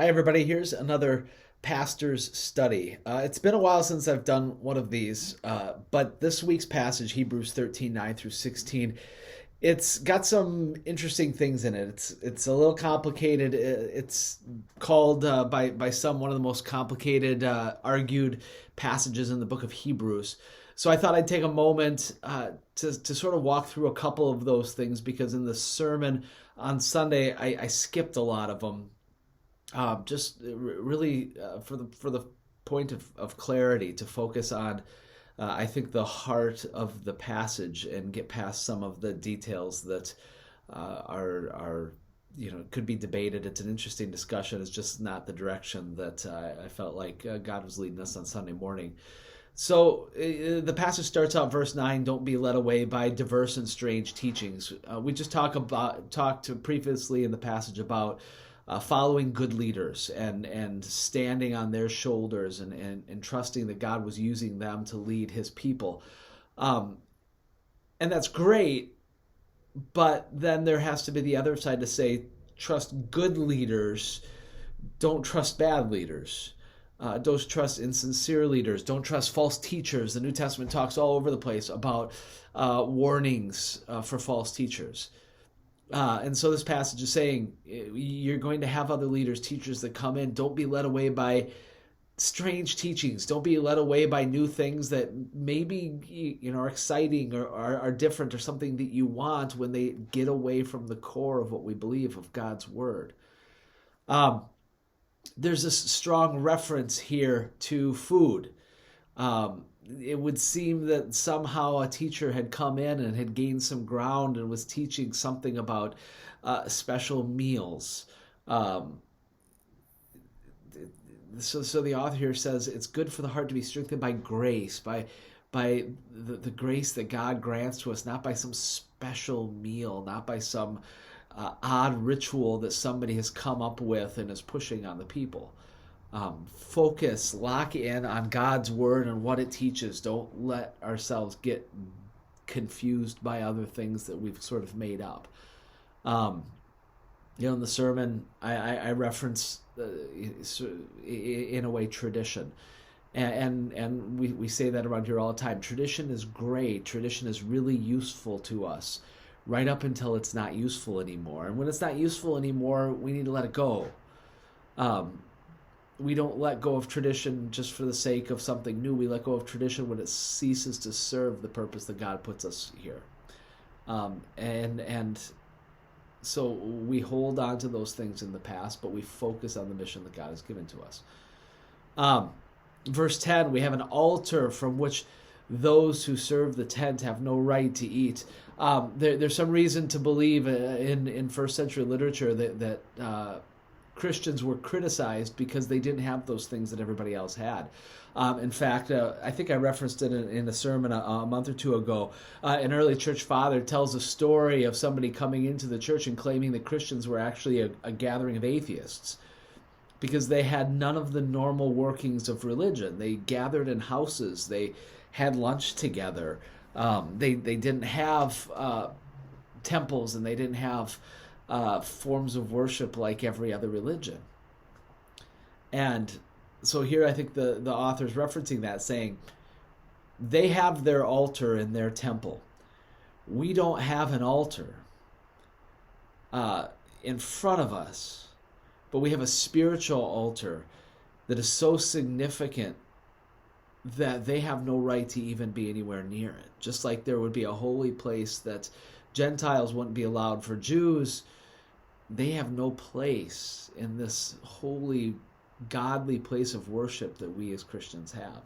Hi, everybody. Here's another pastor's study. It's been a while since I've done one of these, but this week's passage, Hebrews 13 9 through 16, it's got some interesting things in it. It's a little complicated. It's called by some one of the most complicated, argued passages in the book of Hebrews. So I thought I'd take a moment to sort of walk through a couple of those things because in the sermon on Sunday, I skipped a lot of them just really for the point of clarity to focus on I think the heart of the passage and get past some of the details that are could be debated. It's an interesting discussion. It's just not the direction that I felt like God was leading us on Sunday morning. So the passage starts out verse 9, don't be led away by diverse and strange teachings. We just talked previously in the passage about following good leaders and standing on their shoulders and trusting that God was using them to lead his people. And that's great, but then there has to be the other side to say, trust good leaders, don't trust bad leaders. Don't trust insincere leaders. Don't trust false teachers. The New Testament talks all over the place about warnings for false teachers. And so this passage is saying you're going to have other leaders, teachers that come in. Don't be led away by strange teachings. Don't be led away by new things that maybe are exciting or are different or something that you want when they get away from the core of what we believe of God's word. There's a strong reference here to food. It would seem that somehow a teacher had come in and had gained some ground and was teaching something about special meals. So the author here says it's good for the heart to be strengthened by grace, by the grace that God grants to us, not by some special meal, not by some odd ritual that somebody has come up with and is pushing on the people. Focus, lock in on God's word and what it teaches. Don't let ourselves get confused by other things that we've sort of made up. In the sermon, I reference, in a way, tradition. And we say that around here all the time. Tradition is great. Tradition is really useful to us right up until it's not useful anymore. And when it's not useful anymore, we need to let it go. We don't let go of tradition just for the sake of something new. We let go of tradition when it ceases to serve the purpose that God puts us here. And so we hold on to those things in the past, but we focus on the mission that God has given to us. Verse 10, we have an altar from which those who serve the tent have no right to eat. There's some reason to believe in first century literature that Christians were criticized because they didn't have those things that everybody else had. In fact, I think I referenced it in a sermon a month or two ago. An early church father tells a story of somebody coming into the church and claiming that Christians were actually a gathering of atheists because they had none of the normal workings of religion. They gathered in houses. They had lunch together. They didn't have temples, and they didn't have forms of worship like every other religion. And so here I think the author's referencing that, saying they have their altar in their temple. We don't have an altar in front of us, but we have a spiritual altar that is so significant that they have no right to even be anywhere near it. Just like there would be a holy place that Gentiles wouldn't be allowed for Jews, they have no place in this holy, godly place of worship that we as Christians have.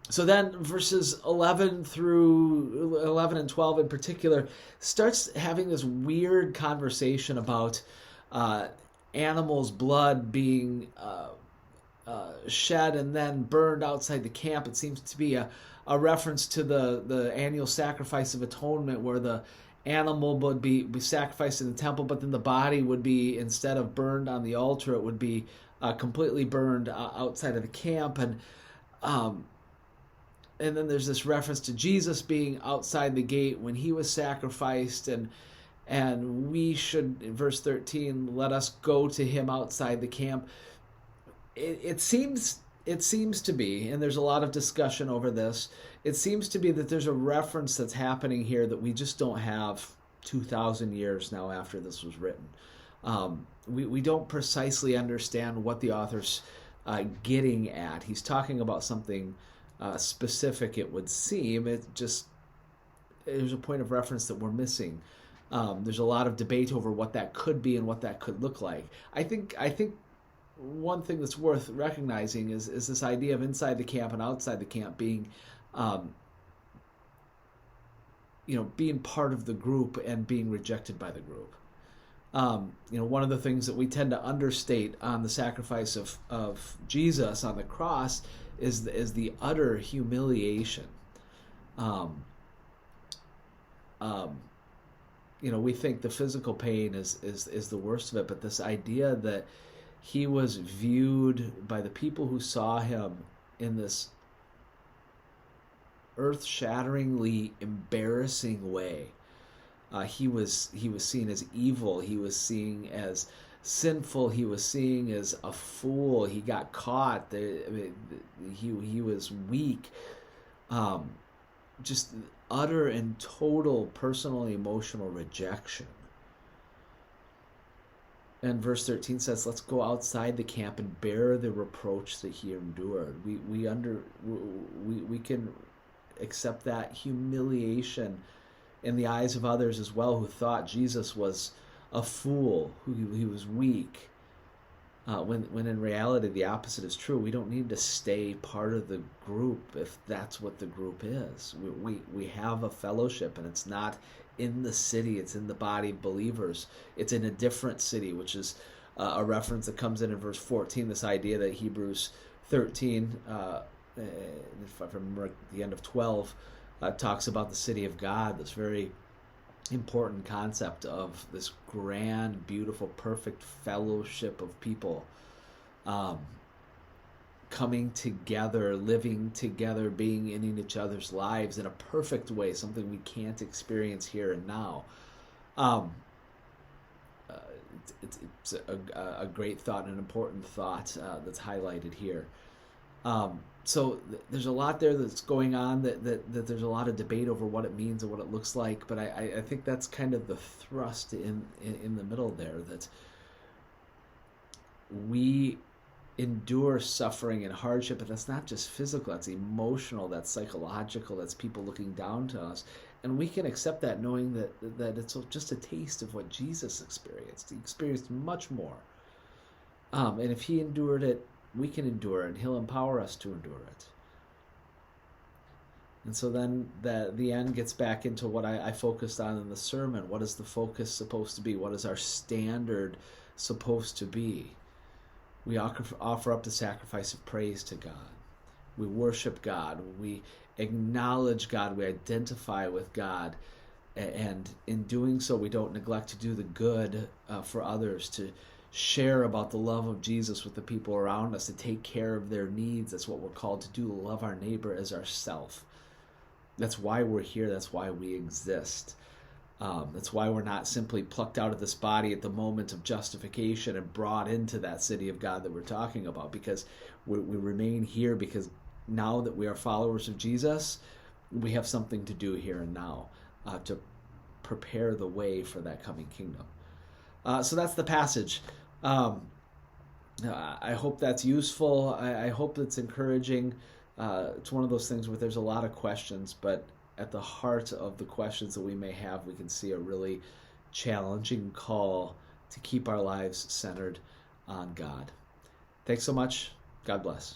So then verses 11 through 11 and 12 in particular starts having this weird conversation about animals' blood being shed and then burned outside the camp. It seems to be a reference to the annual sacrifice of atonement, where the animal would be sacrificed in the temple, but then the body would be, instead of burned on the altar, it would be completely burned outside of the camp. And then there's this reference to Jesus being outside the gate when he was sacrificed, and and we should, in verse 13, let us go to him outside the camp. It seems to be, and there's a lot of discussion over this, it seems to be that there's a reference that's happening here that we just don't have 2,000 years now after this was written. We don't precisely understand what the author's getting at. He's talking about something specific, it would seem. There's a point of reference that we're missing. There's a lot of debate over what that could be and what that could look like. I think one thing that's worth recognizing is this idea of inside the camp and outside the camp being, being part of the group and being rejected by the group. One of the things that we tend to understate on the sacrifice of Jesus on the cross is the utter humiliation. We think the physical pain is the worst of it, but this idea that he was viewed by the people who saw him in this earth-shatteringly embarrassing way. He was seen as evil. He was seen as sinful. He was seen as a fool. He got caught. He was weak. Just utter and total personal and emotional rejection. And verse 13 says, let's go outside the camp and bear the reproach that he endured. We can accept that humiliation in the eyes of others as well, who thought Jesus was a fool, who he was weak. When in reality the opposite is true. We don't need to stay part of the group if that's what the group is. We have a fellowship, and it's not in the city, it's in the body of believers. It's in a different city, which is a reference that comes in verse 14, this idea that Hebrews 13, if I remember at the end of 12, talks about the city of God, this very important concept of this grand, beautiful, perfect fellowship of people coming together, living together, being in each other's lives in a perfect way, something we can't experience here and now. It's a great thought, an important thought that's highlighted here. So there's a lot there that's going on, that there's a lot of debate over what it means and what it looks like, but I think that's kind of the thrust in the middle there, that we endure suffering and hardship, but that's not just physical, that's emotional, that's psychological, that's people looking down to us. And we can accept that knowing that it's just a taste of what Jesus experienced. He experienced much more. And if he endured it, we can endure it, and he'll empower us to endure it. And so then the end gets back into what I focused on in the sermon. What is the focus supposed to be? What is our standard supposed to be? We offer up the sacrifice of praise to God. We worship God. We acknowledge God. We identify with God. And in doing so, we don't neglect to do the good for others, to share about the love of Jesus with the people around us, to take care of their needs. That's what we're called to do, to love our neighbor as ourself. That's why we're here. That's why we exist. That's why we're not simply plucked out of this body at the moment of justification and brought into that city of God that we're talking about, because we remain here because now that we are followers of Jesus, we have something to do here and now to prepare the way for that coming kingdom. So that's the passage. I hope that's useful. I hope it's encouraging. It's one of those things where there's a lot of questions, but at the heart of the questions that we may have, we can see a really challenging call to keep our lives centered on God. Thanks so much. God bless.